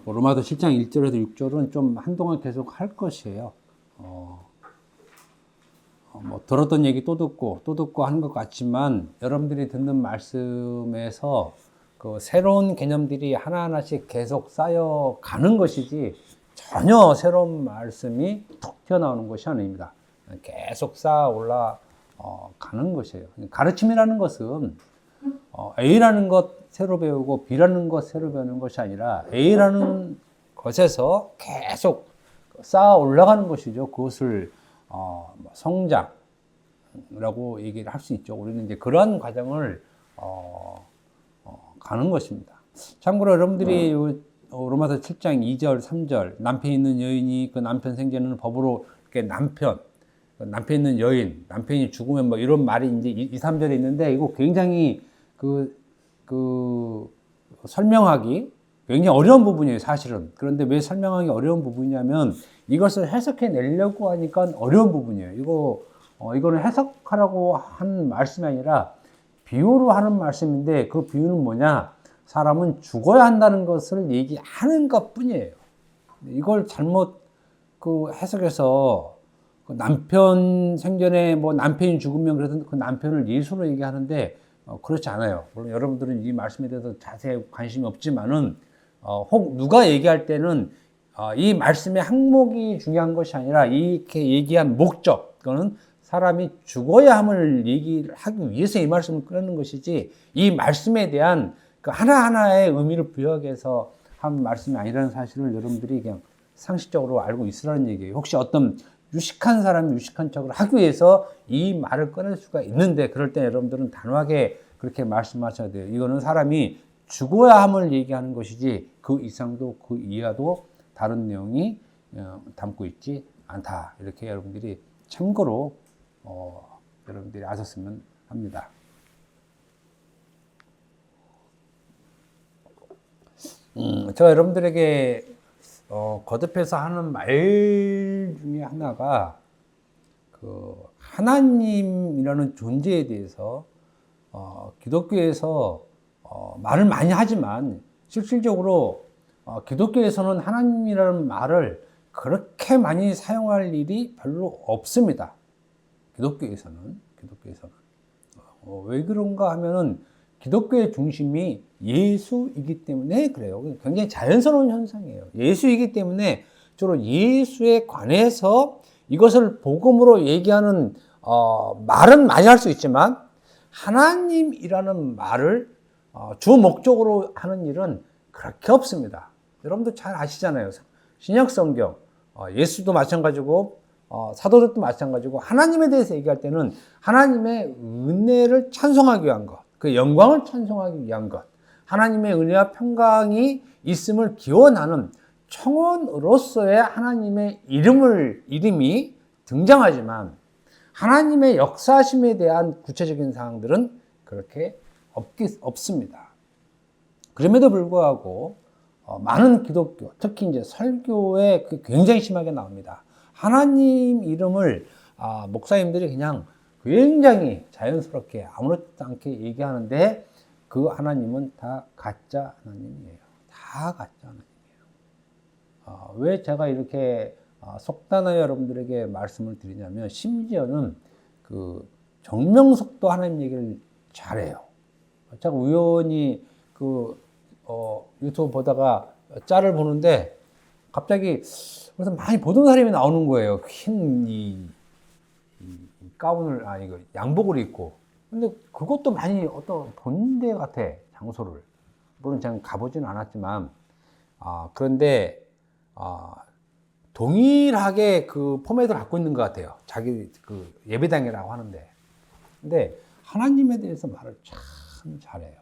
로마서 7장 1절에서 6절은 좀 한동안 계속 할 것이에요. 뭐 들었던 얘기 또 듣고 하는 것 같지만 여러분들이 듣는 말씀에서 그 새로운 개념들이 하나하나씩 계속 쌓여가는 것이지 전혀 새로운 말씀이 툭 튀어나오는 것이 아닙니다. 계속 쌓아 올라가는 것이에요. 가르침이라는 것은 A라는 것 새로 배우고 B라는 것 새로 배우는 것이 아니라 A라는 것에서 계속 쌓아 올라가는 것이죠. 그것을 성장이라고 얘기를 할 수 있죠. 우리는 이제 그러한 과정을 가는 것입니다. 참고로 여러분들이 로마서 7장 2절, 3절 남편 있는 여인이 그 남편 생전에는 법으로 이렇게 남편 있는 여인, 남편이 죽으면 뭐 이런 말이 이제 2, 3절에 있는데 이거 굉장히 설명하기 굉장히 어려운 부분이에요, 사실은. 그런데 왜 설명하기 어려운 부분이냐면 이것을 해석해 내려고 하니까 어려운 부분이에요. 이거는 해석하라고 한 말씀이 아니라 비유로 하는 말씀인데 그 비유는 뭐냐? 사람은 죽어야 한다는 것을 얘기하는 것 뿐이에요. 이걸 잘못 해석해서 남편 생전에 뭐 남편이 죽으면 그래서 그 남편을 예수로 얘기하는데 그렇지 않아요. 물론 여러분들은 이 말씀에 대해서 자세히 관심이 없지만은 혹 누가 얘기할 때는 이 말씀의 항목이 중요한 것이 아니라 이렇게 얘기한 목적, 그거는 사람이 죽어야 함을 얘기를 하기 위해서 이 말씀을 꺼내는 것이지 이 말씀에 대한 그 하나하나의 의미를 부여하기 위해서 한 말씀이 아니라는 사실을 여러분들이 그냥 상식적으로 알고 있으라는 얘기예요. 혹시 어떤 유식한 사람이 유식한 척을 하기 위해서 이 말을 꺼낼 수가 있는데 그럴 때 여러분들은 단호하게 그렇게 말씀하셔야 돼요. 이거는 사람이 죽어야 함을 얘기하는 것이지 그 이상도 그 이하도 다른 내용이 담고 있지 않다. 이렇게 여러분들이 참고로 여러분들이 아셨으면 합니다. 제가 여러분들에게 거듭해서 하는 말 중에 하나가 하나님이라는 존재에 대해서 기독교에서 말을 많이 하지만 실질적으로 기독교에서는 하나님이라는 말을 그렇게 많이 사용할 일이 별로 없습니다. 기독교에서는. 왜 그런가 하면은 기독교의 중심이 예수이기 때문에 그래요. 굉장히 자연스러운 현상이에요. 예수이기 때문에 주로 예수에 관해서 이것을 복음으로 얘기하는 말은 많이 할 수 있지만 하나님이라는 말을 주 목적으로 하는 일은 그렇게 없습니다. 여러분도 잘 아시잖아요. 신약 성경 예수도 마찬가지고 사도들도 마찬가지고 하나님에 대해서 얘기할 때는 하나님의 은혜를 찬송하기 위한 것, 그 영광을 찬송하기 위한 것, 하나님의 은혜와 평강이 있음을 기원하는 청원으로서의 하나님의 이름이 등장하지만 하나님의 역사심에 대한 구체적인 사항들은 그렇게 없습니다. 그럼에도 불구하고 많은 기독교, 특히 이제 설교에 굉장히 심하게 나옵니다. 하나님 이름을 목사님들이 그냥 굉장히 자연스럽게 아무렇지도 않게 얘기하는데 그 하나님은 다 가짜 하나님이에요. 다 가짜 하나님이에요. 왜 제가 이렇게 속단하여 여러분들에게 말씀을 드리냐면 심지어는 정명석도 하나님 얘기를 잘해요. 제가 우연히 유튜브 보다가 짤을 보는데 갑자기 그래서 많이 보던 사람이 나오는 거예요. 흰 이 가운을 양복을 입고. 근데 그것도 많이 어떤 본데 같아, 장소를. 물론 제가 가보지는 않았지만 그런데 동일하게 그 포맷을 갖고 있는 것 같아요. 자기 예배당이라고 하는데. 근데 하나님에 대해서 말을 참 잘해요.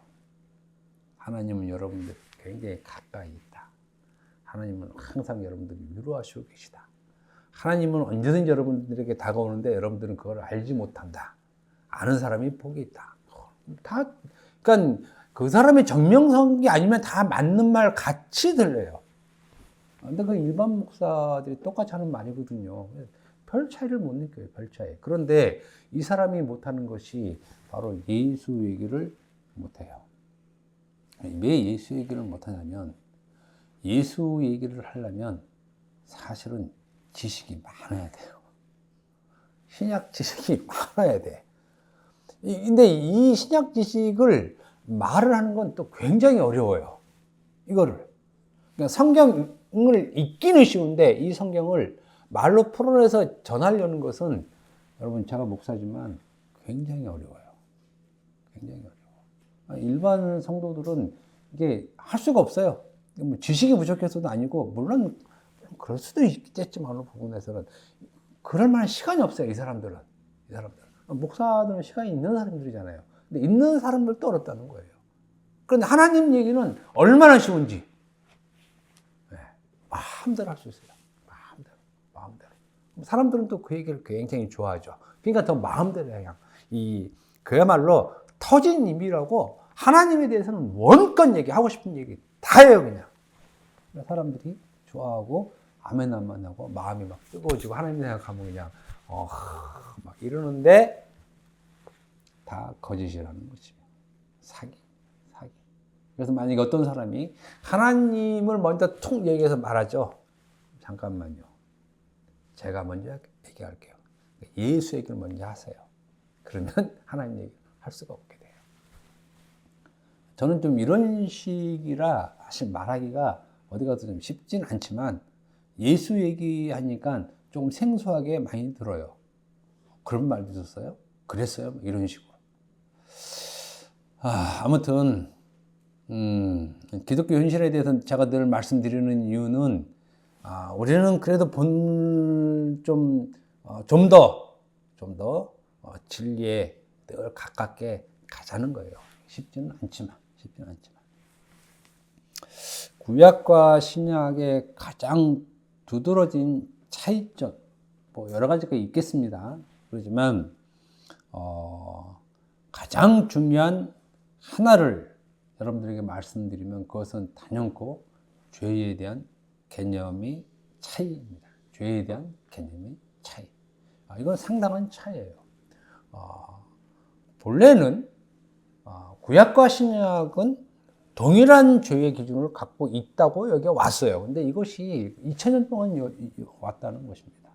하나님은 여러분들 굉장히 가까이 있다. 하나님은 항상 여러분들을 위로하시고 계시다. 하나님은 언제든지 여러분들에게 다가오는데 여러분들은 그걸 알지 못한다. 아는 사람이 복이 있다. 그러니까 그 사람의 정명성이 아니면 다 맞는 말 같이 들려요. 근데 그 일반 목사들이 똑같이 하는 말이거든요. 별 차이를 못 느껴요, 별 차이. 그런데 이 사람이 못하는 것이 바로 예수 얘기를 못해요. 왜 예수 얘기를 못하냐면 예수 얘기를 하려면 사실은 지식이 많아야 돼요. 신약 지식이 많아야 돼. 근데 이 신약 지식을 말을 하는 건 또 굉장히 어려워요. 이거를. 그러니까 성경을 읽기는 쉬운데 이 성경을 말로 풀어내서 전하려는 것은 여러분 제가 목사지만 굉장히 어려워요. 굉장히 어려워. 일반 성도들은 이게 할 수가 없어요. 뭐 지식이 부족해서도 아니고 물론 그럴 수도 있겠지만 어느 부분에서는 그럴 만한 시간이 없어요. 이 사람들은. 목사들은 시간이 있는 사람들이잖아요. 근데 있는 사람들도 어렵다는 거예요. 그런데 하나님 얘기는 얼마나 쉬운지 마음대로 할 수 있어요. 마음대로. 사람들은 또 그 얘기를 굉장히 좋아하죠. 그러니까 더 마음대로 그냥 그야말로 터진 입이라고 하나님에 대해서는 원건 얘기하고 싶은 얘기 다 해요, 그냥. 사람들이 좋아하고 아멘 하고 마음이 막 뜨거워지고 하나님 생각하면 그냥 막 이러는데 다 거짓이라는 거지. 사기. 그래서 만약에 어떤 사람이 하나님을 먼저 통 얘기해서 말하죠. 잠깐만요. 제가 먼저 얘기할게요. 예수 얘기를 먼저 하세요. 그러면 하나님 얘기 할 수가 없게 돼요. 저는 좀 이런 식이라 사실 말하기가 어디 가서 좀 쉽진 않지만 예수 얘기하니까 조금 생소하게 많이 들어요. 그런 말도 있었어요? 그랬어요? 이런 식으로. 아무튼 기독교 현실에 대해서 제가 늘 말씀드리는 이유는 우리는 그래도 좀 더 진리에 늘 가깝게 가자는 거예요. 쉽지는 않지만. 구약과 신약의 가장 두드러진 차이점, 뭐 여러 가지가 있겠습니다. 그렇지만 가장 중요한 하나를 여러분들에게 말씀드리면 그것은 단연코 죄에 대한 개념의 차이입니다. 죄에 대한 개념의 차이. 이건 상당한 차이예요. 본래는 구약과 신약은 동일한 죄의 기준을 갖고 있다고 여기 왔어요. 근데 이것이 2000년 동안 왔다는 것입니다.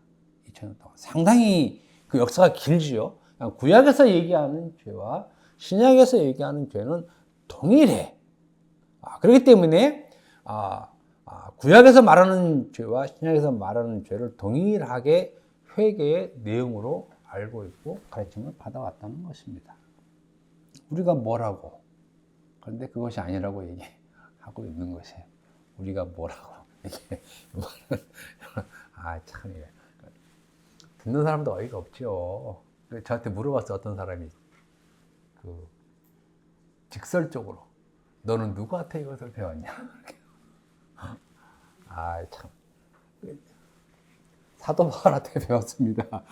2000년 동안. 상당히 그 역사가 길지요. 구약에서 얘기하는 죄와 신약에서 얘기하는 죄는 동일해. 그렇기 때문에 구약에서 말하는 죄와 신약에서 말하는 죄를 동일하게 회개의 내용으로 알고 있고 가르침을 받아왔다는 것입니다. 우리가 뭐라고? 그런데 그것이 아니라고 얘기하고 있는 것이에요. 우리가 뭐라고? 이게 참 듣는 사람도 어이가 없죠. 저한테 물어봤어, 어떤 사람이 직설적으로 너는 누구한테 이것을 배웠냐? 참 사도 바울한테 배웠습니다.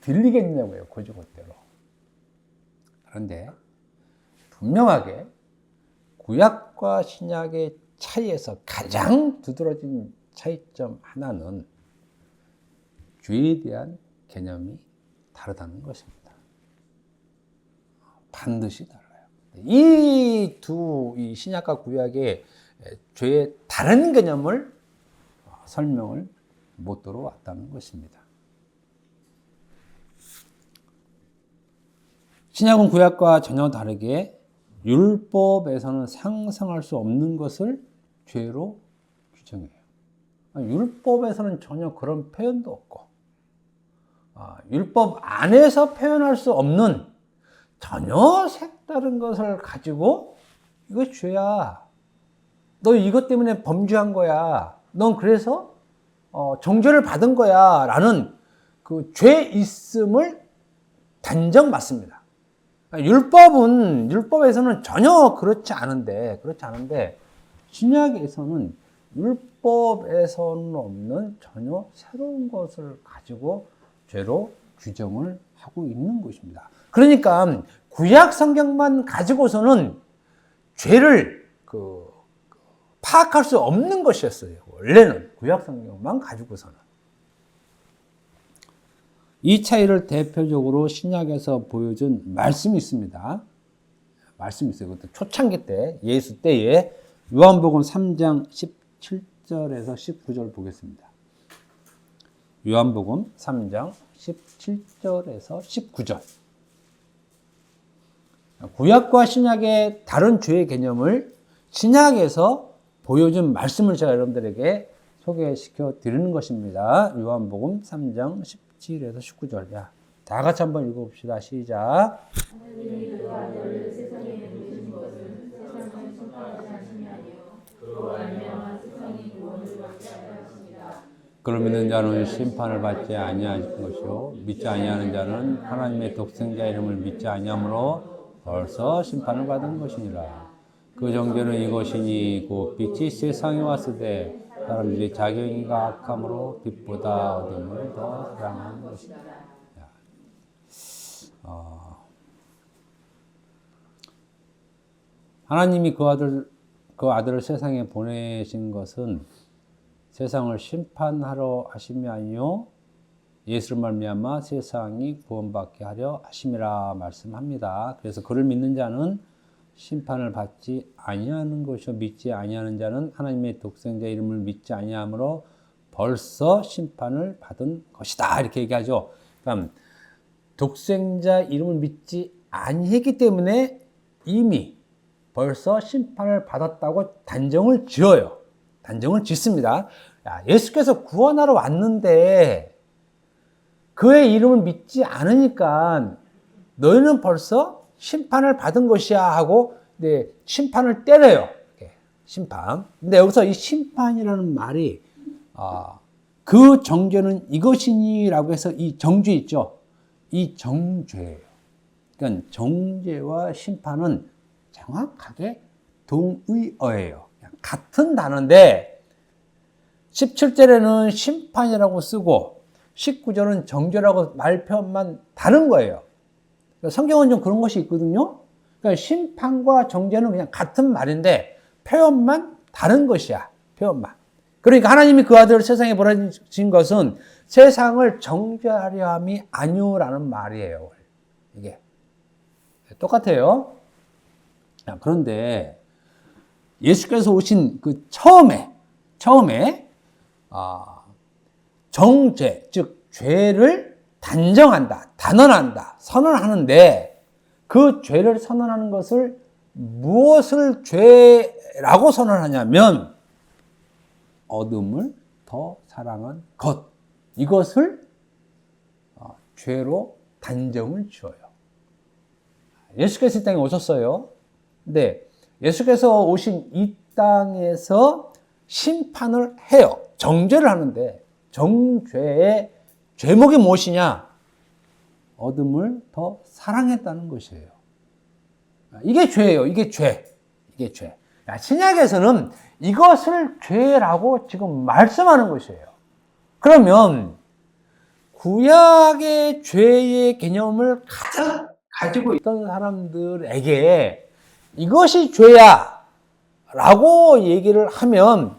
들리겠냐고요, 곧대로. 그런데 분명하게 구약과 신약의 차이에서 가장 두드러진 차이점 하나는 죄에 대한 개념이 다르다는 것입니다. 반드시 달라요. 이 신약과 구약의 죄의 다른 개념을 설명을 못 들어왔다는 것입니다. 신약은 구약과 전혀 다르게 율법에서는 상상할 수 없는 것을 죄로 규정해요. 율법에서는 전혀 그런 표현도 없고, 율법 안에서 표현할 수 없는 전혀 색다른 것을 가지고 이거 죄야. 너 이것 때문에 범죄한 거야. 넌 그래서 정죄를 받은 거야. 라는 그 죄 있음을 단정 맞습니다. 율법에서는 전혀 그렇지 않은데 신약에서는 율법에서는 없는 전혀 새로운 것을 가지고 죄로 규정을 하고 있는 것입니다. 그러니까 구약 성경만 가지고서는 죄를 파악할 수 없는 것이었어요. 원래는 구약 성경만 가지고서는. 이 차이를 대표적으로 신약에서 보여준 말씀이 있습니다. 말씀이 있어요. 그것도 초창기 때, 예수 때에 요한복음 3장 17절에서 19절 보겠습니다. 요한복음 3장 17절에서 19절. 구약과 신약의 다른 죄의 개념을 신약에서 보여준 말씀을 제가 여러분들에게 소개시켜 드리는 것입니다. 요한복음 3장 17에서 19절. 야, 다 같이 한번 읽어봅시다. 시작. 그로 믿는 자는 심판을 받지 아니할 것이요 믿지 아니하는 자는 하나님의 독생자 이름을 믿지 아니하므로 벌써 심판을 받은 것이니라. 그 정죄는 이것이니 곧 빛이 세상에 왔을 때 사람들이 자기 행위가 악함으로 빛보다 어둠을 더 사랑하는 것이다. 하나님이 그 아들을 세상에 보내신 것은 세상을 심판하러 하심이 아니요 예수를 말미암아 세상이 구원받게 하려 하심이라 말씀합니다. 그래서 그를 믿는 자는 심판을 받지 아니하는 것이요 믿지 아니하는 자는 하나님의 독생자 이름을 믿지 아니하므로 벌써 심판을 받은 것이다. 이렇게 얘기하죠. 그러니까 독생자 이름을 믿지 아니했기 때문에 이미 벌써 심판을 받았다고 단정을 지어요. 단정을 짓습니다. 야, 예수께서 구원하러 왔는데 그의 이름을 믿지 않으니까 너희는 벌써 심판을 받은 것이야 하고 심판을 때려요. 심판. 근데 여기서 이 심판이라는 말이 그 정죄는 이것이니라고 해서 이 정죄 있죠. 이 정죄예요. 그러니까 정죄와 심판은 정확하게 동의어예요. 같은 단어인데 17절에는 심판이라고 쓰고 19절은 정죄라고 말 표현만 다른 거예요. 성경은 좀 그런 것이 있거든요. 그러니까 심판과 정죄는 그냥 같은 말인데 표현만 다른 것이야. 표현만. 그러니까 하나님이 그 아들을 세상에 보내신 것은 세상을 정죄하려 함이 아니오라는 말이에요. 이게 똑같아요. 그런데 예수께서 오신 그 처음에 정죄, 즉 죄를 단정한다, 단언한다, 선언하는데 그 죄를 선언하는 것을 무엇을 죄라고 선언하냐면 어둠을 더 사랑한 것, 이것을 죄로 단정을 지어요. 예수께서 이 땅에 오셨어요. 근데 예수께서 오신 이 땅에서 심판을 해요. 정죄를 하는데 정죄의 죄목이 무엇이냐? 어둠을 더 사랑했다는 것이에요. 이게 죄예요. 이게 죄. 이게 죄. 신약에서는 이것을 죄라고 지금 말씀하는 것이에요. 그러면 구약의 죄의 개념을 가지고 있던 사람들에게 이것이 죄야 라고 얘기를 하면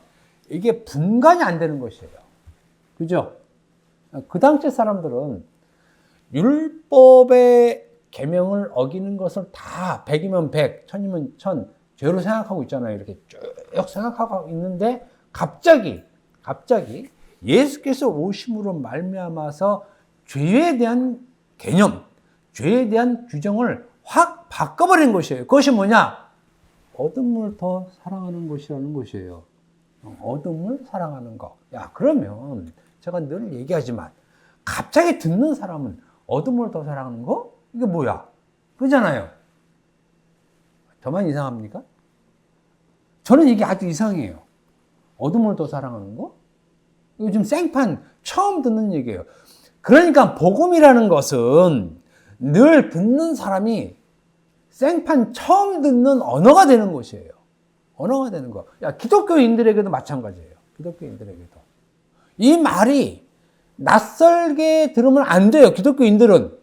이게 분간이 안 되는 것이에요. 그죠? 그 당시 사람들은 율법의 계명을 어기는 것을 다 100이면 100, 1000이면 1000 죄로 생각하고 있잖아요. 이렇게 쭉 생각하고 있는데 갑자기 예수께서 오심으로 말미암아서 죄에 대한 개념, 죄에 대한 규정을 확 바꿔버린 것이에요. 그것이 뭐냐? 어둠을 더 사랑하는 것이라는 것이에요. 어둠을 사랑하는 것. 야, 그러면 제가 늘 얘기하지만 갑자기 듣는 사람은 어둠을 더 사랑하는 거? 이게 뭐야? 그잖아요. 저만 이상합니까? 저는 이게 아주 이상해요. 어둠을 더 사랑하는 거? 이거 지금 생판 처음 듣는 얘기예요. 그러니까 복음이라는 것은 늘 듣는 사람이 생판 처음 듣는 언어가 되는 것이에요. 언어가 되는 거. 야, 기독교인들에게도 마찬가지예요. 기독교인들에게도. 이 말이 낯설게 들으면 안 돼요. 기독교인들은.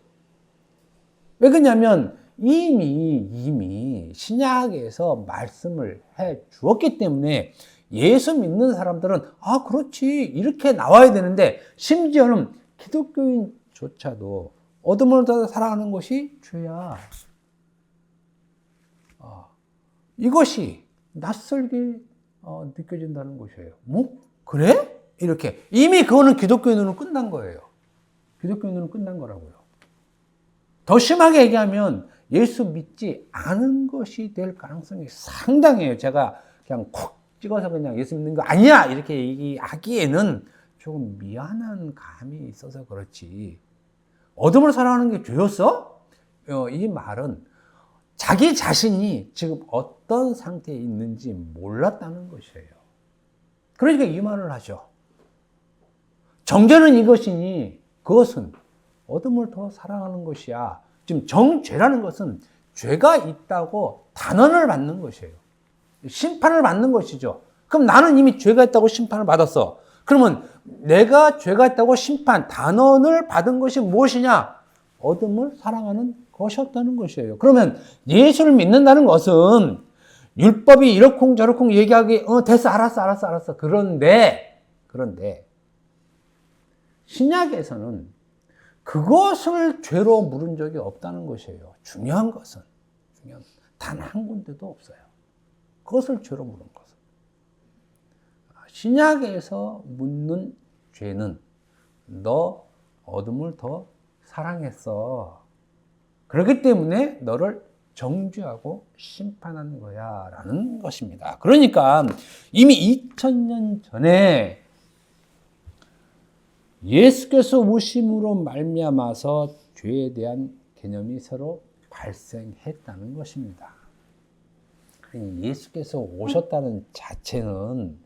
왜 그러냐면 이미 신약에서 말씀을 해 주었기 때문에 예수 믿는 사람들은 그렇지 이렇게 나와야 되는데 심지어는 기독교인조차도 어둠을 더 사랑하는 것이 죄야. 이것이 낯설게 느껴진다는 것이에요. 뭐 그래? 이렇게 이미 그거는 기독교의 눈은 끝난 거예요. 기독교의 눈은 끝난 거라고요. 더 심하게 얘기하면 예수 믿지 않은 것이 될 가능성이 상당해요. 제가 그냥 콕 찍어서 그냥 예수 믿는 거 아니야 이렇게 얘기하기에는 조금 미안한 감이 있어서 그렇지. 어둠을 사랑하는 게 죄였어? 이 말은 자기 자신이 지금 어떤 상태에 있는지 몰랐다는 것이에요. 그러니까 이 말을 하죠. 정죄는 이것이니 그것은 어둠을 더 사랑하는 것이야. 지금 정죄라는 것은 죄가 있다고 단언을 받는 것이에요. 심판을 받는 것이죠. 그럼 나는 이미 죄가 있다고 심판을 받았어. 그러면 내가 죄가 있다고 심판, 단언을 받은 것이 무엇이냐? 어둠을 사랑하는 것이었다는 것이에요. 그러면 예수를 믿는다는 것은 율법이 이러쿵저러쿵 얘기하기 됐어 알았어. 그런데 신약에서는 그것을 죄로 물은 적이 없다는 것이에요. 중요한 것은 단 한 군데도 없어요. 그것을 죄로 물은 것은. 신약에서 묻는 죄는 너 어둠을 더 사랑했어. 그렇기 때문에 너를 정죄하고 심판한 거야 라는 것입니다. 그러니까 이미 2000년 전에 예수께서 오심으로 말미암아서 죄에 대한 개념이 새로 발생했다는 것입니다. 예수께서 오셨다는 자체는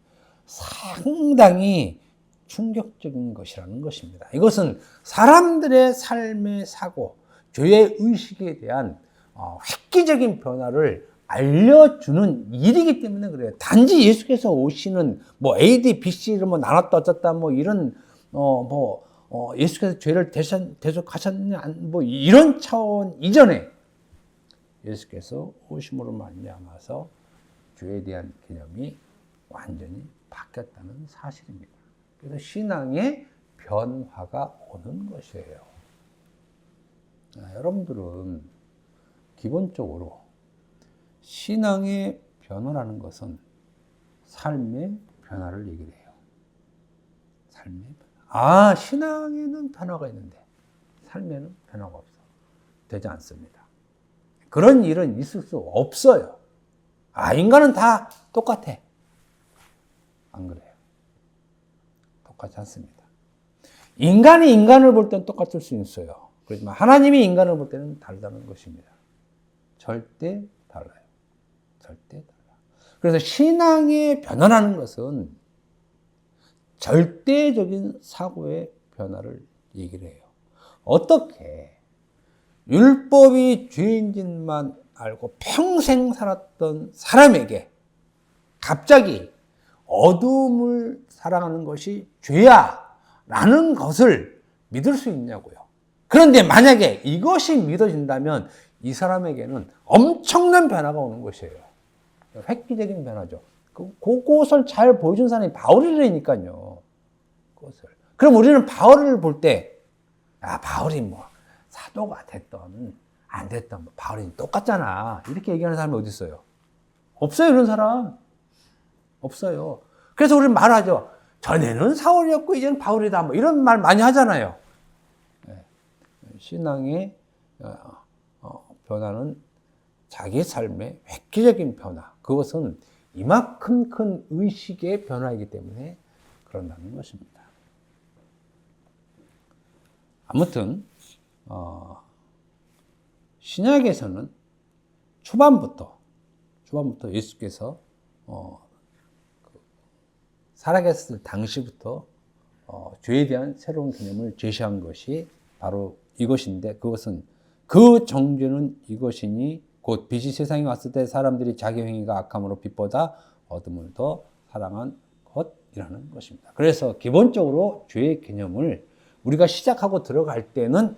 상당히 충격적인 것이라는 것입니다. 이것은 사람들의 삶의 사고, 죄의 의식에 대한 획기적인 변화를 알려주는 일이기 때문에 그래요. 단지 예수께서 오시는 AD, BC를 나눴다 어쩌다 이런 예수께서 죄를 대속하셨냐 이런 차원 이전에 예수께서 오심으로 말미암아서 죄에 대한 개념이 완전히 바뀌었다는 사실입니다. 그래서 신앙의 변화가 오는 것이에요. 여러분들은 기본적으로 신앙의 변화라는 것은 삶의 변화를 얘기를 해요. 삶의 변화. 신앙에는 변화가 있는데 삶에는 변화가 없어. 되지 않습니다. 그런 일은 있을 수 없어요. 인간은 다 똑같아. 안 그래요. 똑같지 않습니다. 인간이 인간을 볼 때는 똑같을 수 있어요. 그렇지만 하나님이 인간을 볼 때는 다르다는 것입니다. 절대 달라요. 절대 달라. 그래서 신앙의 변화라는 것은 절대적인 사고의 변화를 얘기를 해요. 어떻게 율법이 죄인짓만 알고 평생 살았던 사람에게 갑자기 어둠을 사랑하는 것이 죄야 라는 것을 믿을 수 있냐고요. 그런데 만약에 이것이 믿어진다면 이 사람에게는 엄청난 변화가 오는 것이에요. 획기적인 변화죠. 그것을 잘 보여준 사람이 바울이라니까요. 그것을. 그럼 우리는 바울을 볼 때, 바울이 사도가 됐던, 안 됐던, 바울이 똑같잖아. 이렇게 얘기하는 사람이 어디 있어요? 없어요, 이런 사람. 없어요. 그래서 우리는 말하죠. 전에는 사울이었고, 이제는 바울이다. 이런 말 많이 하잖아요. 신앙의 변화는 자기 삶의 획기적인 변화. 그것은 이만큼 큰 의식의 변화이기 때문에 그런다는 것입니다. 아무튼 신약에서는 초반부터 예수께서 살아계셨을 당시부터 죄에 대한 새로운 개념을 제시한 것이 바로 이것인데, 그것은 그 정죄는 이것이니 곧 빛이 세상에 왔을 때 사람들이 자기 행위가 악함으로 빛보다 어둠을 더 사랑한 것이라는 것입니다. 그래서 기본적으로 죄의 개념을 우리가 시작하고 들어갈 때는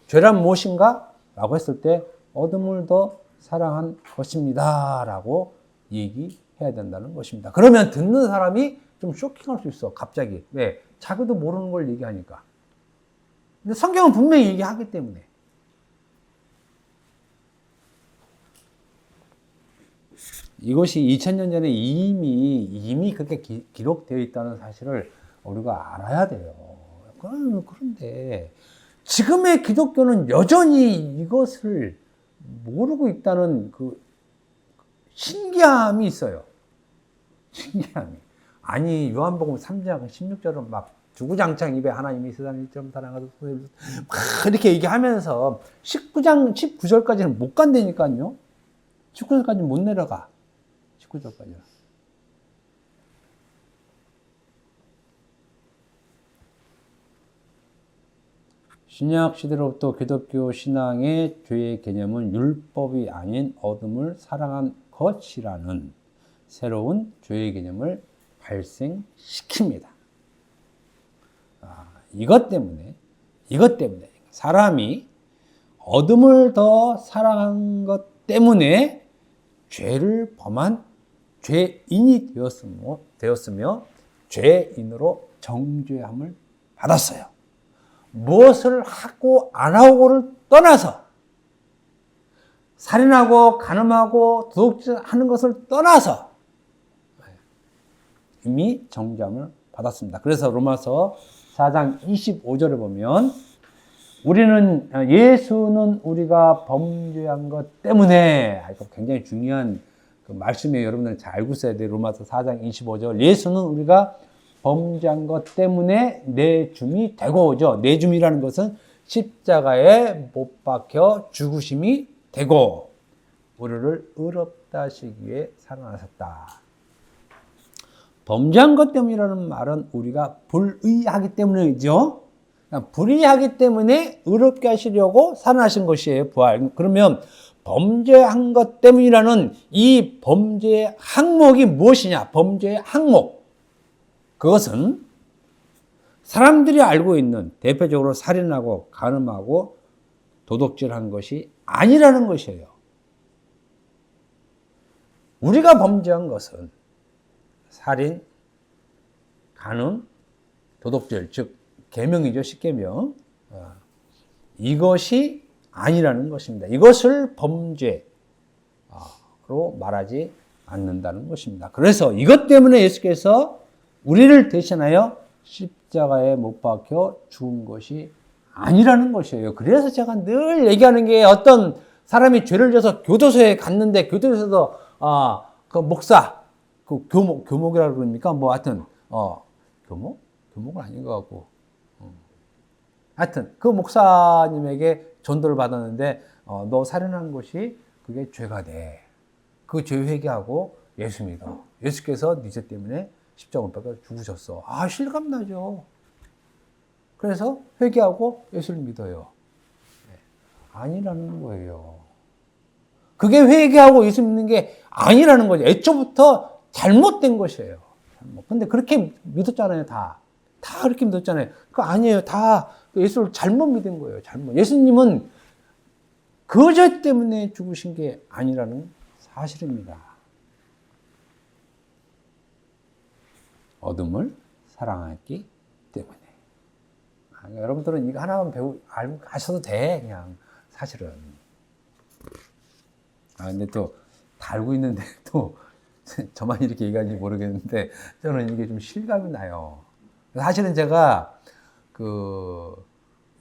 죄란 무엇인가? 라고 했을 때 어둠을 더 사랑한 것입니다 라고 얘기해야 된다는 것입니다. 그러면 듣는 사람이 좀 쇼킹할 수 있어. 갑자기. 왜? 자기도 모르는 걸 얘기하니까. 근데 성경은 분명히 얘기하기 때문에. 이것이 2000년 전에 이미 그렇게 기록되어 있다는 사실을 우리가 알아야 돼요. 그런데 지금의 기독교는 여전히 이것을 모르고 있다는 그 신기함이 있어요. 신기함이. 아니, 요한복음 3장 16절은 막 주구장창 입에 하나님이 세상을 이처럼 사랑하셔서 막 이렇게 얘기하면서 19절까지는 못 간다니까요. 19절까지는 못 내려가. 19절까지는. 신약 시대로부터 기독교 신앙의 죄의 개념은 율법이 아닌 어둠을 사랑한 것이라는 새로운 죄의 개념을 발생시킵니다. 이것 때문에 사람이 어둠을 더 사랑한 것 때문에 죄를 범한 죄인이 되었으며 죄인으로 정죄함을 받았어요. 무엇을 하고 안 하고를 떠나서, 살인하고 간음하고 도둑질하는 것을 떠나서 이미 정죄함을 받았습니다. 그래서 로마서 4장 25절에 보면 예수는 우리가 범죄한 것 때문에, 이거 굉장히 중요한 그 말씀이에요. 여러분들 잘 알고 있어야 돼요. 로마서 4장 25절. 예수는 우리가 범죄한 것 때문에 내줌이 되고죠. 내줌이라는 것은 십자가에 못 박혀 죽으심이 되고 우리를 의롭다 하시기 위해 살아나셨다. 범죄한 것 때문이라는 말은 우리가 불의하기 때문이죠. 불의하기 때문에 의롭게 하시려고 살아나신 것이에요. 부활. 그러면 범죄한 것 때문이라는 이 범죄의 항목이 무엇이냐? 범죄의 항목. 그것은 사람들이 알고 있는 대표적으로 살인하고 간음하고 도둑질한 것이 아니라는 것이에요. 우리가 범죄한 것은 살인, 간음, 도둑질, 즉 계명이죠. 십계명. 이것이 아니라는 것입니다. 이것을 범죄로 말하지 않는다는 것입니다. 그래서 이것 때문에 예수께서 우리를 대신하여 십자가에 못 박혀 죽은 것이 아니라는 것이에요. 그래서 제가 늘 얘기하는 게, 어떤 사람이 죄를 져서 교도소에 갔는데 교도소에서 그 목사, 그 교목이라고 그럽니까? 뭐 하여튼 교목은 아닌 것 같고, 하여튼 그 목사님에게 전도를 받았는데 너 살인한 것이 그게 죄가 돼. 그 죄 회개하고 예수 믿어. 예수께서 네 죄 때문에 십자가 못 박혀 죽으셨어. 실감나죠. 그래서 회개하고 예수를 믿어요. 아니라는 거예요. 그게 회개하고 예수 믿는 게 아니라는 거죠. 애초부터 잘못된 것이에요. 근데 그렇게 믿었잖아요, 다 그렇게 믿었잖아요. 그거 아니에요. 다 예수를 잘못 믿은 거예요. 잘못. 예수님은 그 죄 때문에 죽으신 게 아니라는 사실입니다. 어둠을 사랑했기 때문에. 여러분들은 이거 하나만 알고 가셔도 돼, 그냥, 사실은. 근데 또, 다 알고 있는데, 또, 저만 이렇게 얘기하는지 모르겠는데, 저는 이게 좀 실감이 나요. 사실은 제가,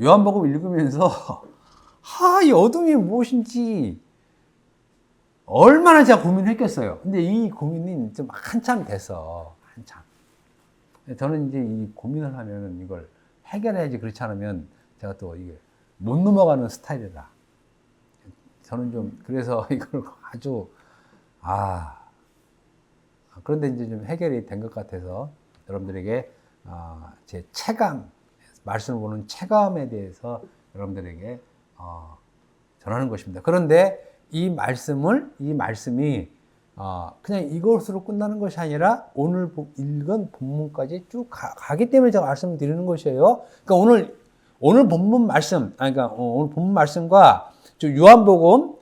요한복음 읽으면서, 이 어둠이 무엇인지, 얼마나 제가 고민을 했겠어요. 근데 이 고민이 좀 한참 됐어. 한참. 저는 이제 이 고민을 하면 이걸 해결해야지, 그렇지 않으면 제가 또 이게 못 넘어가는 스타일이라. 저는 좀, 그래서 이걸 아주, 그런데 이제 좀 해결이 된 것 같아서 여러분들에게, 제 체감, 말씀을 보는 체감에 대해서 여러분들에게, 전하는 것입니다. 그런데 이 말씀이 그냥 이것으로 끝나는 것이 아니라 오늘 읽은 본문까지 쭉 가기 때문에 제가 말씀을 드리는 것이에요. 그러니까 오늘 본문 말씀, 오늘 본문 말씀과 요한복음,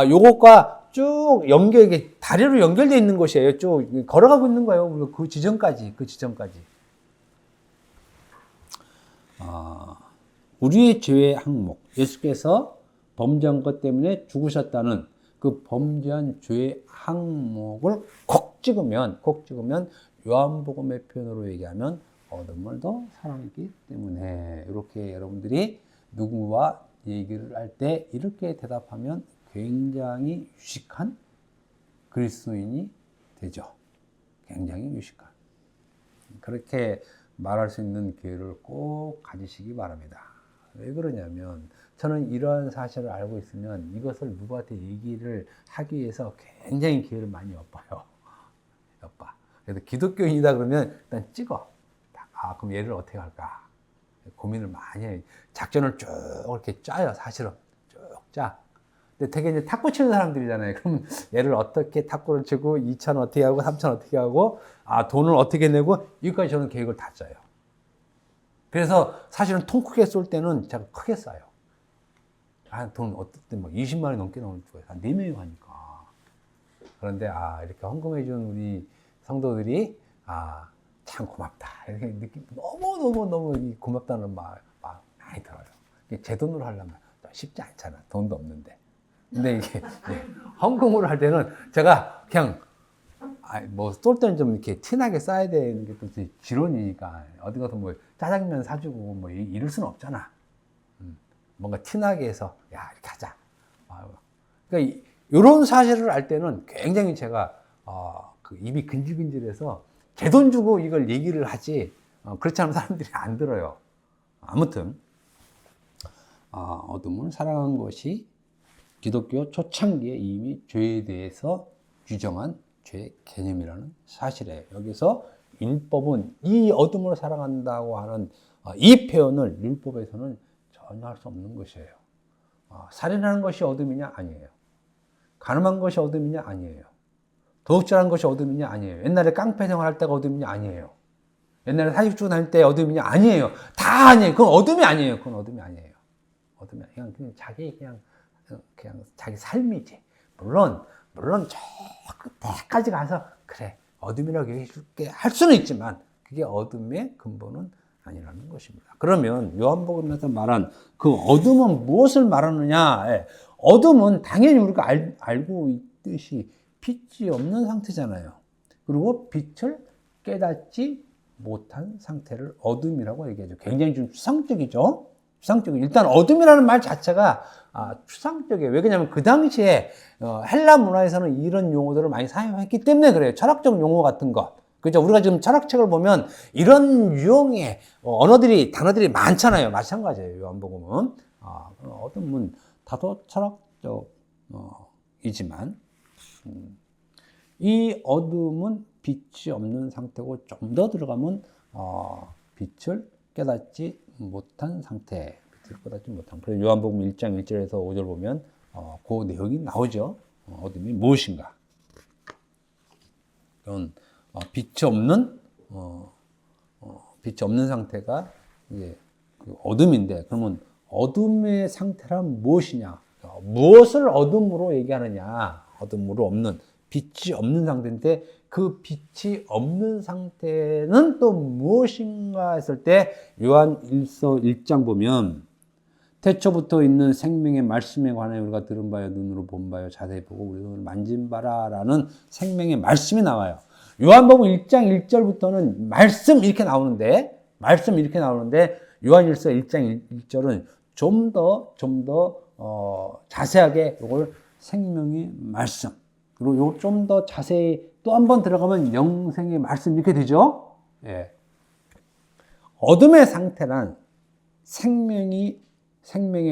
요것과 쭉 다리로 연결되어 있는 것이에요. 쭉 걸어가고 있는 거예요. 그 지점까지. 우리의 죄의 항목, 예수께서 범죄한 것 때문에 죽으셨다는 그 범죄한 죄의 항목을 콕 찍으면 요한복음의 표현으로 얘기하면 어둠을 더 사랑했기 때문에, 이렇게 여러분들이 누구와 얘기를 할 때 이렇게 대답하면 굉장히 유식한 그리스도인이 되죠. 굉장히 유식한. 그렇게 말할 수 있는 기회를 꼭 가지시기 바랍니다. 왜 그러냐면 저는 이러한 사실을 알고 있으면 이것을 누구한테 얘기를 하기 위해서 굉장히 기회를 많이 엿봐요. 그래서 기독교인이다 그러면 일단 찍어. 그럼 얘를 어떻게 할까? 고민을 많이 해. 작전을 쭉 이렇게 짜요, 사실은. 쭉 짜. 근데 되게 이제 탁구 치는 사람들이잖아요. 그럼 얘를 어떻게 탁구를 치고, 2차는 어떻게 하고, 3차는 어떻게 하고, 돈을 어떻게 내고, 여기까지 저는 계획을 다 짜요. 그래서 사실은 통 크게 쏠 때는 제가 크게 쏴요. 돈 어떨 때 막 20만 원이 넘게 나올 거예요. 한 4명이 가니까. 그런데 이렇게 헌금해준 우리 성도들이 참 고맙다. 이렇게 느낌, 너무 고맙다는 말 많이 들어요. 제 돈으로 하려면 쉽지 않잖아. 돈도 없는데. 근데 이게 헌금으로 할 때는 제가 그냥 쏠 때는 좀 이렇게 티나게 쏴야 되는 게 또 지론이니까 어디 가서 뭐 짜장면 사주고 뭐 이럴 수는 없잖아. 뭔가 티나게 해서 이렇게 하자. 그러니까 이런 사실을 알 때는 굉장히 제가 그 입이 근질근질해서 제 돈 주고 이걸 얘기를 하지, 그렇지 않으면 사람들이 안 들어요. 아무튼 어둠을 사랑한 것이 기독교 초창기에 이미 죄에 대해서 규정한 죄의 개념이라는 사실이에요. 여기서 율법은 이 어둠을 사랑한다고 하는 이 표현을 율법에서는 전혀 할 수 없는 것이에요. 살인하는 것이 어둠이냐? 아니에요. 간음한 것이 어둠이냐? 아니에요. 도둑질하는 것이 어둠이냐? 아니에요. 옛날에 깡패 생활할 때가 어둠이냐? 아니에요. 옛날에 사직 주고 다닐 때 어둠이냐? 아니에요. 다 아니에요. 그건 어둠이 아니에요. 어둠이 아니에요. 그냥 자기 자기 삶이지. 물론 저 끝에까지 가서 그래 어둠이라고 얘기해 줄게 할 수는 있지만 그게 어둠의 근본은 아니라는 것입니다. 그러면 요한복음에서 말한 그 어둠은 무엇을 말하느냐? 어둠은 당연히 우리가 알고 있듯이 빛이 없는 상태잖아요. 그리고 빛을 깨닫지 못한 상태를 어둠이라고 얘기하죠. 굉장히 좀 추상적이죠. 일단 어둠이라는 말 자체가 추상적이에요. 왜 그러냐면 그 당시에 헬라 문화에서는 이런 용어들을 많이 사용했기 때문에 그래요. 철학적 용어 같은 것. 그죠? 우리가 지금 철학책을 보면 이런 유형의 단어들이 많잖아요. 마찬가지예요. 요한복음은. 어둠은 다소 철학적이지만 이 어둠은 빛이 없는 상태고 좀 더 들어가면 빛을 깨닫지 못한 상태. 그래서 요한복음 1장 1절에서 5절 보면 그 내용이 나오죠. 어둠이 무엇인가? 그건 빛이 없는 상태가 이제 그 어둠인데, 그러면 어둠의 상태란 무엇이냐? 무엇을 어둠으로 얘기하느냐? 어둠으로 없는, 빛이 없는 상태인데 그 빛이 없는 상태는 또 무엇인가 했을 때 요한 1장 보면 태초부터 있는 생명의 말씀에 관해 우리가 들은 바요, 눈으로 본 바요, 자세히 보고 우리 손으로 만진 바라라는 생명의 말씀이 나와요. 요한복음 1장 1절부터는 말씀 이렇게 나오는데 요한일서 1장 1절은 좀 더 자세하게 이걸 생명의 말씀, 그리고 좀 더 자세히 또 한 번 들어가면 영생의 말씀 이렇게 되죠. 예. 어둠의 상태란 생명의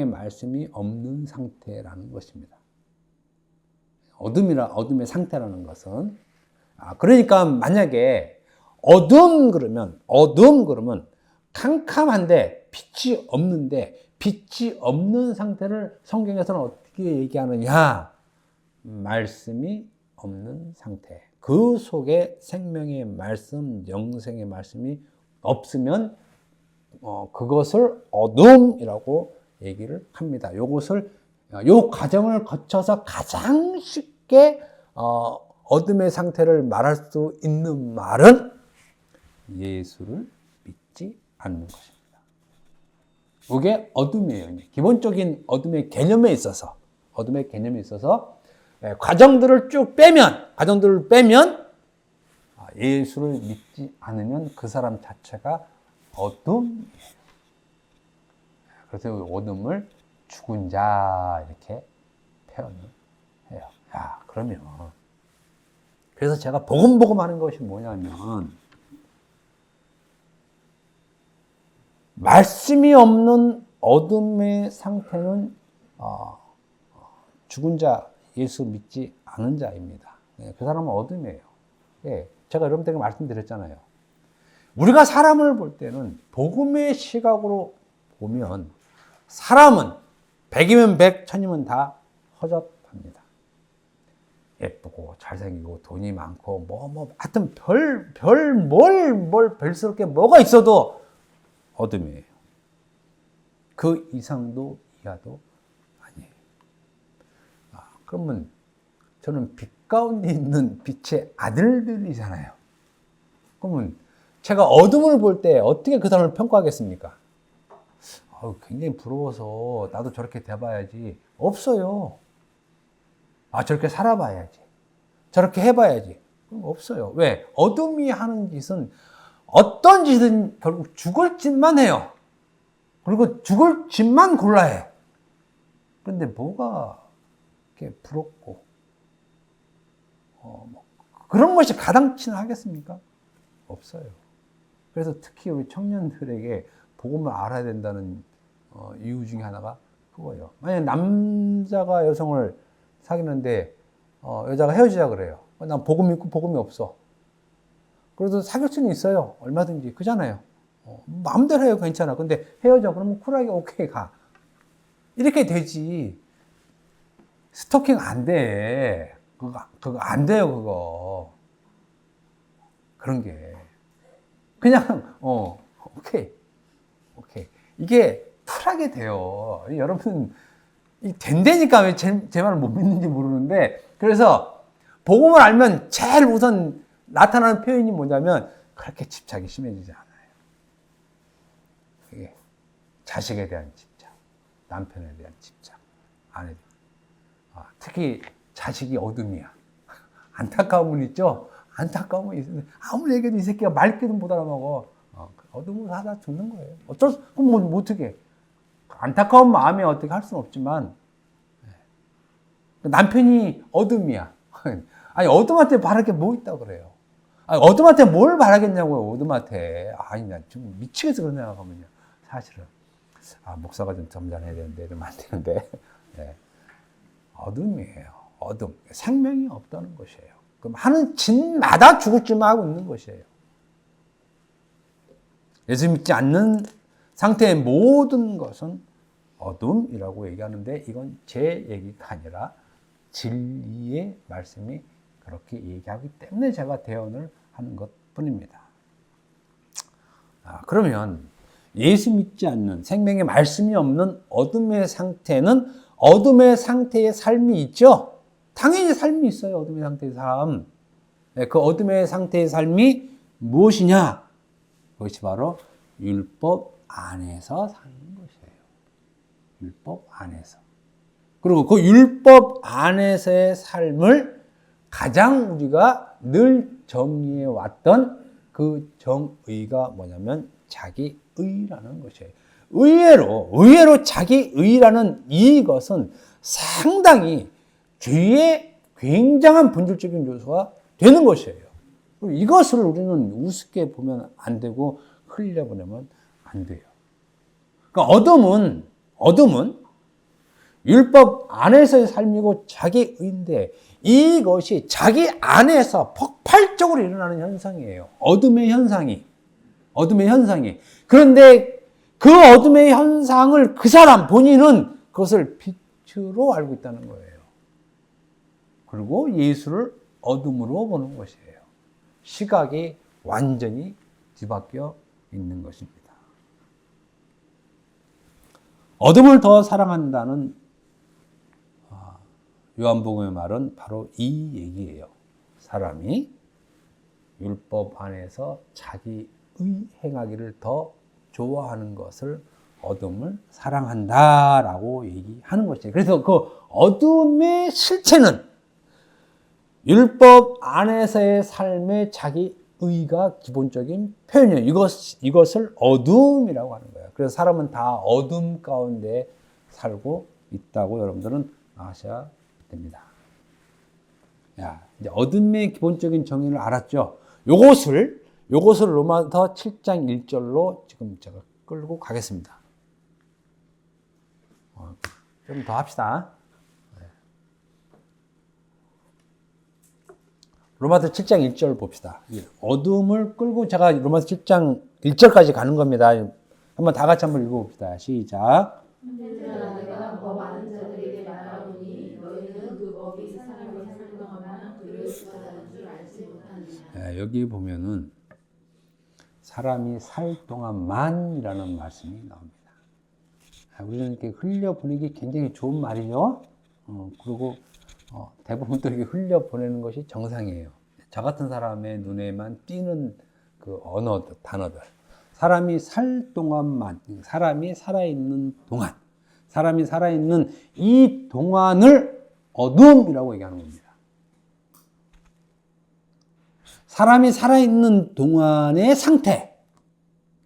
말씀이 없는 상태라는 것입니다. 어둠의 상태라는 것은 그러니까 만약에 어둠 그러면 캄캄한데 빛이 없는 상태를 성경에서는 어떻게 얘기하느냐? 말씀이 없는 상태. 그 속에 생명의 말씀, 영생의 말씀이 없으면 그것을 어둠이라고 얘기를 합니다. 요 과정을 거쳐서 가장 쉽게 어둠의 상태를 말할 수 있는 말은 예수를 믿지 않는 것입니다. 이게 어둠이에요. 기본적인 어둠의 개념에 있어서 과정들을 쭉 빼면, 예수를 믿지 않으면 그 사람 자체가 어둠이에요. 그래서 어둠을 죽은 자 이렇게 표현을 해요. 야, 그러면 그래서 제가 복음 하는 것이 뭐냐면 말씀이 없는 어둠의 상태는 죽은 자, 예수 믿지 않은 자입니다. 그 사람은 어둠이에요. 제가 여러분들에게 말씀드렸잖아요. 우리가 사람을 볼 때는 복음의 시각으로 보면 사람은 100이면 100, 1000이면 다 허접합니다. 예쁘고 잘생기고 돈이 많고 하여튼 별스럽게 뭐가 있어도 어둠이에요. 그 이상도 이하도 아니에요. 그러면 저는 빛 가운데 있는 빛의 아들들이잖아요. 그러면 제가 어둠을 볼 때 어떻게 그 사람을 평가하겠습니까? 굉장히 부러워서 나도 저렇게 돼봐야지. 없어요. 저렇게 살아봐야지. 저렇게 해봐야지. 없어요. 왜? 어둠이 하는 짓은 어떤 짓은 결국 죽을 짓만 해요. 그리고 죽을 짓만 골라해. 그런데 뭐가 이렇게 부럽고, 그런 것이 가당치나 하겠습니까? 없어요. 그래서 특히 우리 청년들에게 복음을 알아야 된다는 이유 중에 하나가 그거예요. 만약 남자가 여성을 사귀는데 여자가 헤어지자 그래요. 난 복음 있고 복음이 없어. 그래도 사귈 수는 있어요. 얼마든지. 그잖아요. 마음대로 해요. 괜찮아. 근데 헤어져. 그러면 쿨하게 오케이 가. 이렇게 되지. 스토킹 안 돼. 그거 안 돼요. 그거. 그런 게. 그냥 오케이. 이게 쿨하게 돼요. 여러분 된다니까 왜 제 말을 못 믿는지 모르는데, 그래서 복음을 알면 제일 우선 나타나는 표현이 뭐냐면 그렇게 집착이 심해지지 않아요. 이게 자식에 대한 집착, 남편에 대한 집착, 아내, 특히 자식이 어둠이야. 안타까움은 있죠. 안타까움은 있는데 아무리 얘기해도 이 새끼가 말귀도 못 알아먹어. 어둠으로 살아 죽는 거예요. 그럼 뭐 어떻게? 안타까운 마음에 어떻게 할 수는 없지만, 남편이 어둠이야. 아니, 어둠한테 바랄 게 뭐 있다고 그래요. 어둠한테 뭘 바라겠냐고요, 어둠한테. 나 지금 미치겠어, 그런 생각하면요. 사실은. 목사가 좀 점잖해야 되는데, 이러면 안 되는데. 어둠이에요. 어둠. 생명이 없다는 것이에요. 그럼 하는 짓마다 죽을 짓만 하고 있는 것이에요. 예수 믿지 않는 상태의 모든 것은 어둠이라고 얘기하는데, 이건 제 얘기가 아니라 진리의 말씀이 그렇게 얘기하기 때문에 제가 대언을 하는 것 뿐입니다. 그러면 예수 믿지 않는, 생명의 말씀이 없는 어둠의 상태는 어둠의 상태의 삶이 있죠? 당연히 삶이 있어요. 어둠의 상태의 삶. 그 어둠의 상태의 삶이 무엇이냐? 그것이 바로 율법 안에서 사는 것이에요. 율법 안에서. 그리고 그 율법 안에서의 삶을 가장 우리가 늘 정의해 왔던 그 정의가 뭐냐면 자기의라는 것이에요. 의외로 자기의라는 이것은 상당히 죄의 굉장한 본질적인 요소가 되는 것이에요. 이것을 우리는 우습게 보면 안 되고 흘려보내면 안 돼요. 그러니까 어둠은 율법 안에서의 삶이고 자기의인데, 이것이 자기 안에서 폭발적으로 일어나는 현상이에요. 어둠의 현상이. 그런데 그 어둠의 현상을 그 사람 본인은 그것을 빛으로 알고 있다는 거예요. 그리고 예수를 어둠으로 보는 것이에요. 시각이 완전히 뒤바뀌어 있는 것입니다. 어둠을 더 사랑한다는 요한복음의 말은 바로 이 얘기예요. 사람이 율법 안에서 자기의 행하기를 더 좋아하는 것을 어둠을 사랑한다라고 얘기하는 것이에요. 그래서 그 어둠의 실체는 율법 안에서의 삶의 자기 의가 기본적인 표현이에요. 이것을 어둠이라고 하는 거예요. 그래서 사람은 다 어둠 가운데 살고 있다고 여러분들은 아셔야 됩니다. 이제 어둠의 기본적인 정의를 알았죠. 요것을 로마서 7장 1절로 지금 제가 끌고 가겠습니다. 좀 더 합시다. 로마서 7장 1절 봅시다. 어둠을 끌고 제가 로마서 7장 1절까지 가는 겁니다. 한번 다 같이 한번 읽어봅시다. 시작. 내가 더 많은 자들에게 말하오니 너희는 그 법이 사람이 사는 동안만 그를 주관하는 줄 알지 못하느냐. 여기 보면은 사람이 살 동안만이라는 말씀이 나옵니다. 우리는 이렇게 흘려보내기 굉장히 좋은 말이죠. 그리고 대부분 또 이렇게 흘려보내는 것이 정상이에요. 저 같은 사람의 눈에만 띄는 그 단어들. 사람이 살 동안만, 사람이 살아있는 동안, 사람이 살아있는 이 동안을 어둠이라고 얘기하는 겁니다. 사람이 살아있는 동안의 상태.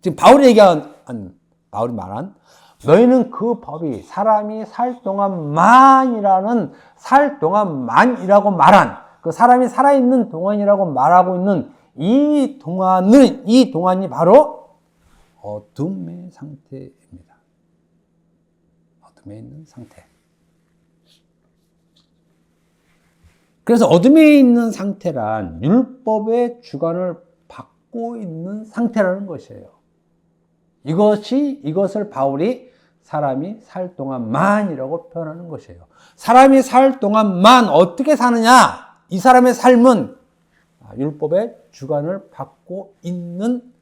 지금 바울이 말한 너희는 그 법이 사람이 살 동안만이라는 살 동안만이라고 말한 그 사람이 살아있는 동안이라고 말하고 있는 이 동안이 바로 어둠의 상태입니다. 어둠에 있는 상태. 그래서 어둠에 있는 상태란 율법의 주관을 받고 있는 상태라는 것이에요. 이것을 바울이 사람이 살 동안만이라고 표현하는 것이에요. 사람이 살 동안만 어떻게 사느냐? 이 사람의 삶은 율법의 주관을 받고 있는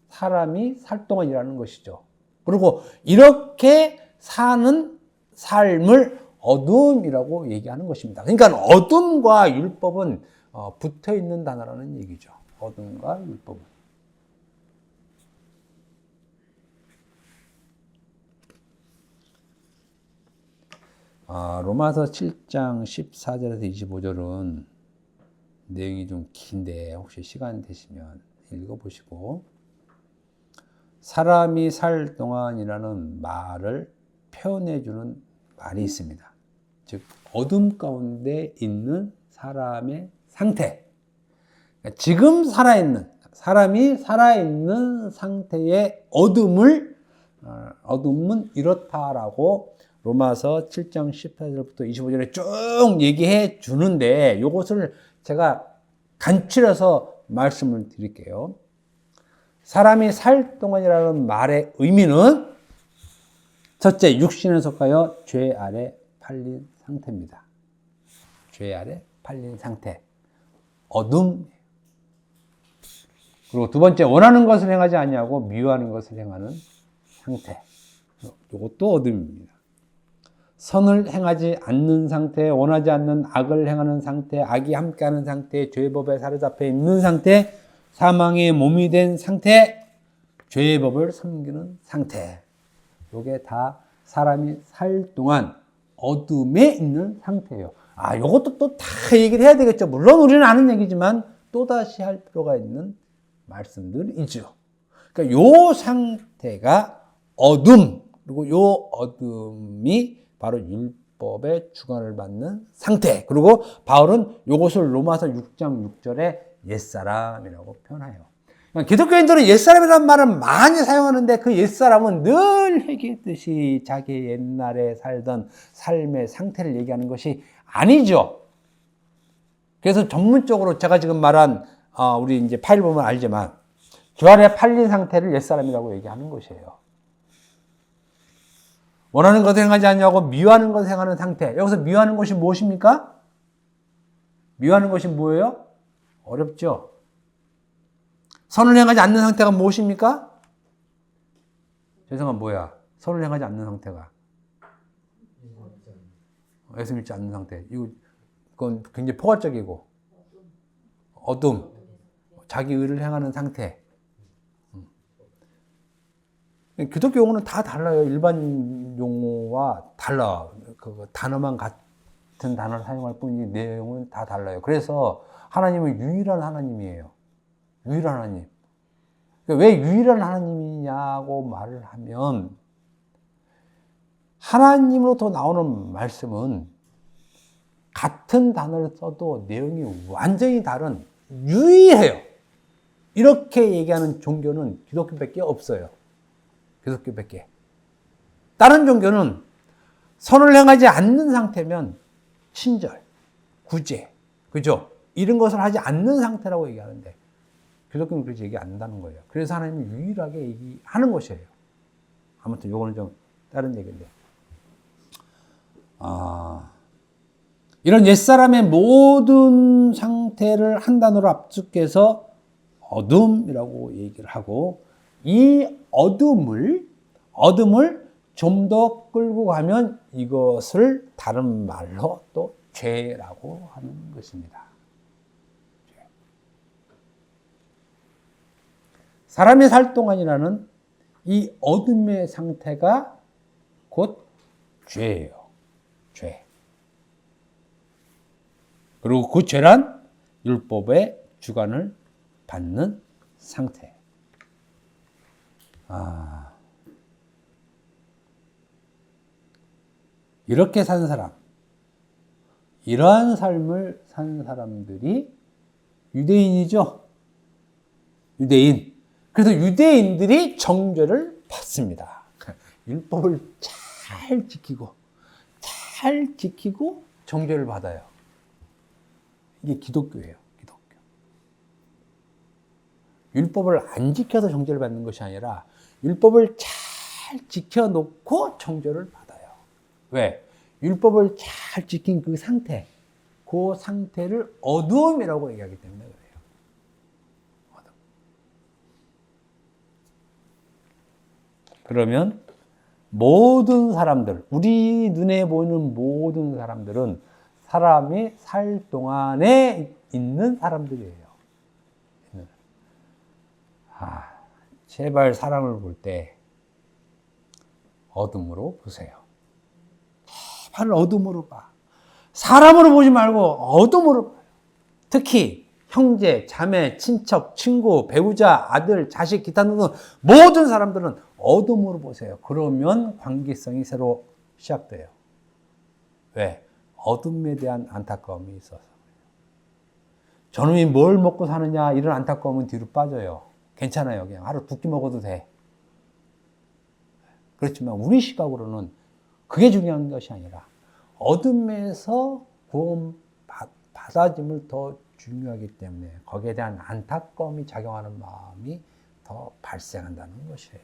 사람이 살 동안이라는 것이죠. 그리고 이렇게 사는 삶을 어둠이라고 얘기하는 것입니다. 그러니까 어둠과 율법은 붙어 있는 단어라는 얘기죠. 어둠과 율법은. 로마서 7장 14절에서 25절은 내용이 좀 긴데 혹시 시간 되시면 읽어보시고 사람이 살 동안이라는 말을 표현해주는 말이 있습니다. 즉 어둠 가운데 있는 사람의 상태, 지금 사람이 살아있는 상태의 어둠은 이렇다라고 로마서 7장 14절부터 25절에 쭉 얘기해 주는데 이것을 제가 간추려서 말씀을 드릴게요. 사람이 살 동안이라는 말의 의미는 첫째, 육신에 속하여 죄 아래 팔린 상태입니다. 죄 아래 팔린 상태. 어둠. 그리고 두 번째, 원하는 것을 행하지 아니하고 미워하는 것을 행하는 상태. 이것도 어둠입니다. 선을 행하지 않는 상태, 원하지 않는 악을 행하는 상태, 악이 함께하는 상태, 죄의 법에 사로잡혀 있는 상태, 사망의 몸이 된 상태, 죄의 법을 섬기는 상태. 이게 다 사람이 살 동안 어둠에 있는 상태예요. 이것도 또 다 얘기를 해야 되겠죠. 물론 우리는 아는 얘기지만 또다시 할 필요가 있는 말씀들이죠. 그러니까 요 상태가 어둠, 그리고 요 어둠이 바로 율법의 주관을 받는 상태. 그리고 바울은 이것을 로마서 6장 6절에 옛사람이라고 표현해요. 기독교인들은 옛사람이라는 말을 많이 사용하는데 그 옛사람은 늘 얘기했듯이 자기 옛날에 살던 삶의 상태를 얘기하는 것이 아니죠. 그래서 전문적으로 제가 지금 말한 우리 이제 파일 보면 알지만 주 안에 팔린 상태를 옛사람이라고 얘기하는 것이에요. 원하는 것을 행하지 않냐고 미워하는 것을 행하는 상태. 여기서 미워하는 것이 무엇입니까? 미워하는 것이 뭐예요? 어렵죠. 선을 행하지 않는 상태가 무엇입니까? 죄송한 뭐야? 선을 행하지 않는 상태가. 예수 믿지 않는 상태. 그건 굉장히 포괄적이고. 어둠. 자기 의를 행하는 상태. 기독교 용어는 다 달라요. 일반 용어와 달라. 그 단어만 같은 같은 단어를 사용할 뿐이지 내용은 다 달라요. 그래서 하나님은 유일한 하나님이에요. 유일한 하나님. 왜 유일한 하나님이냐고 말을 하면 하나님으로부터 나오는 말씀은 같은 단어를 써도 내용이 완전히 다른 유일해요. 이렇게 얘기하는 종교는 기독교밖에 없어요. 기독교밖에. 다른 종교는 선을 행하지 않는 상태면 친절, 구제, 그죠? 이런 것을 하지 않는 상태라고 얘기하는데 기독교는 그렇게 얘기 안 한다는 거예요. 그래서 하나님이 유일하게 얘기하는 것이에요. 아무튼 요거는 좀 다른 얘기인데. 이런 옛사람의 모든 상태를 한 단어로 압축해서 어둠이라고 얘기를 하고 이 어둠을 좀 더 끌고 가면 이것을 다른 말로 또 죄라고 하는 것입니다. 사람이 살 동안이라는 이 어둠의 상태가 곧 죄예요. 죄. 그리고 그 죄란 율법의 주관을 받는 상태. 이렇게 산 사람, 이러한 삶을 산 사람들이 유대인이죠. 유대인. 그래서 유대인들이 정죄를 받습니다. 율법을 잘 지키고 정죄를 받아요. 이게 기독교예요. 기독교. 율법을 안 지켜서 정죄를 받는 것이 아니라 율법을 잘 지켜놓고 정죄를 받아요. 왜? 율법을 잘 지킨 그 상태를 어두움이라고 얘기하기 때문에 그래요. 어둠. 그러면 모든 사람들, 우리 눈에 보이는 모든 사람들은 사람이 살 동안에 있는 사람들이에요. 제발 사람을 볼 때 어둠으로 보세요. 제발 어둠으로 봐. 사람으로 보지 말고 어둠으로 봐요. 특히 형제, 자매, 친척, 친구, 배우자, 아들, 자식, 기타 등등 모든 사람들은 어둠으로 보세요. 그러면 관계성이 새로 시작돼요. 왜? 어둠에 대한 안타까움이 있어서. 저놈이 뭘 먹고 사느냐 이런 안타까움은 뒤로 빠져요. 괜찮아요. 그냥 하루 2끼 먹어도 돼. 그렇지만 우리 시각으로는 그게 중요한 것이 아니라 어둠에서 구원 받아짐을 더 중요하기 때문에 거기에 대한 안타까움이 작용하는 마음이 더 발생한다는 것이에요.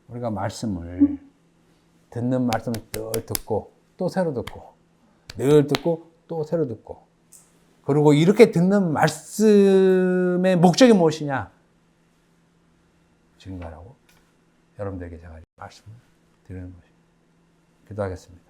우리가 말씀을 듣는 말씀을 늘 듣고 또 새로 듣고 늘 듣고 또 새로 듣고 그리고 이렇게 듣는 말씀의 목적이 무엇이냐? 증거라고 여러분들에게 제가 말씀을 드리는 것입니다. 기도하겠습니다.